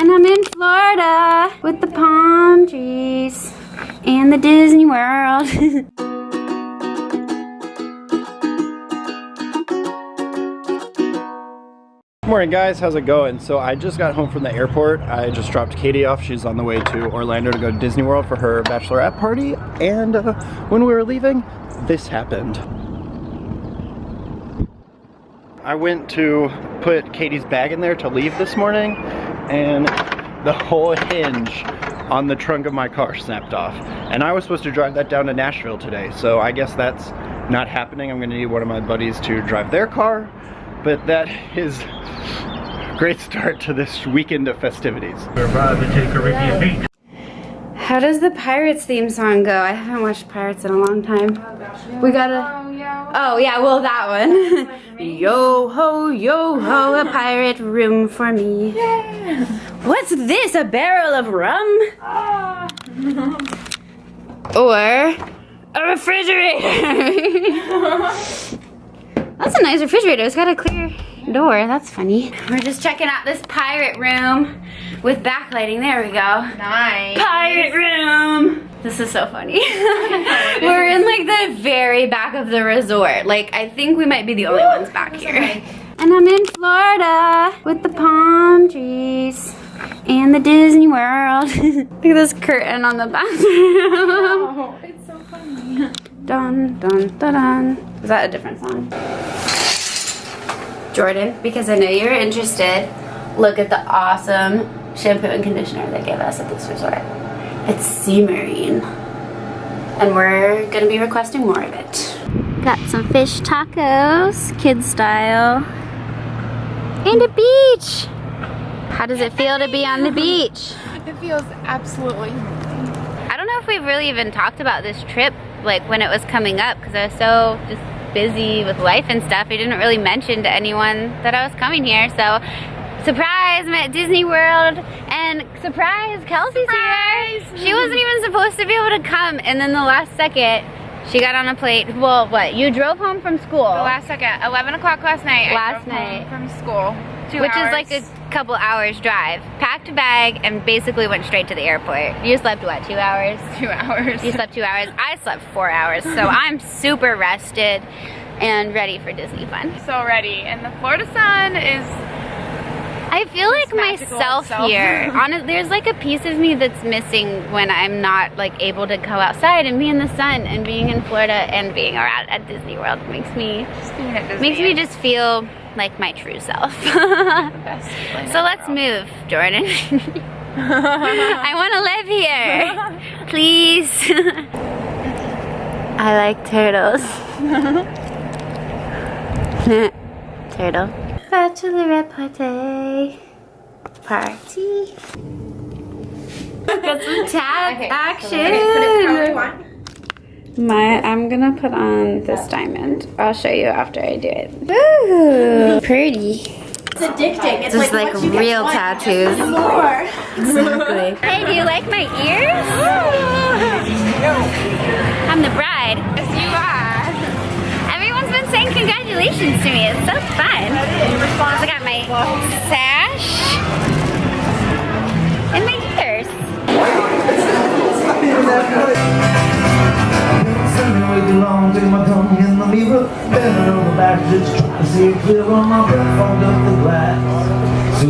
And I'm in Florida with the palm trees and the Disney World. Morning guys, how's it going? So I just got home from the airport. I just dropped Katie off. She's on the way to Orlando to go to Disney World for her Bachelorette party. And when we were leaving, this happened. I went to put Katie's bag in there to leave this morning, and the whole hinge on the trunk of my car snapped off. And I was supposed to drive that down to Nashville today, so I guess that's not happening. I'm gonna need one of my buddies to drive their car, but that is a great start to this weekend of festivities. We're about to take a review. How does the Pirates theme song go? I haven't watched Pirates in a long time. We gotta... Oh yeah, well that one. Yo ho, a pirate room for me. Yeah. What's this? A barrel of rum? Or a refrigerator? That's a nice refrigerator. It's got a clear door. That's funny. We're just checking out this pirate room with backlighting. There we go. Nice. Pirate room. This is so funny. We're in like the very back of the resort. Like I think we might be the only ones back here. And I'm in Florida with the palm trees and the Disney World. Look at this curtain on the bathroom. Oh, it's so funny. Dun dun dun dun. Is that a different song? Jordan, because I know you're interested, look at the awesome shampoo and conditioner they gave us at this resort. It's sea marine. And we're gonna be requesting more of it. Got some fish tacos, kid style. And a beach! How does it feel to be on the beach? It feels absolutely amazing. I don't know if we've really even talked about this trip like when it was coming up, because I was so just busy with life and stuff. I didn't really mention to anyone that I was coming here. So surprise, I'm at Disney World, and surprise, Kelsey's here. She wasn't even supposed to be able to come, and then the last second she got on a plane. Well, what, you drove home from school? The last second, 11 o'clock last night. Last I drove night. home from school. 2 Which hours. is like a couple hours drive. Packed a bag and basically went straight to the airport. You slept what, 2 hours? 2 hours. You slept 2 hours. I slept 4 hours. So I'm super rested and ready for Disney fun. So ready. And the Florida sun is... I feel like magical myself itself. here. Honestly, there's like a piece of me that's missing when I'm not like able to go outside and be in the sun, and being in Florida and being around at Disney World makes me just feel like my true self. Best feeling So in the let's world. move, Jordan. I want to live here. Please. I like turtles. Turtle. Bachelorette party. Got some tab action. I'm gonna put on this diamond. I'll show you after I do it. Ooh, pretty. It's addicting. It's Just like once you get real one, tattoos. more. Exactly. Hey, do you like my ears? I'm the bride. Yes, you are. Everyone's been saying congratulations to me. It's so fun. I got my sash and my ears. Long to my tongue in the mirror, bending over back, just trying to see it clear on my breath, fogged up the glass. So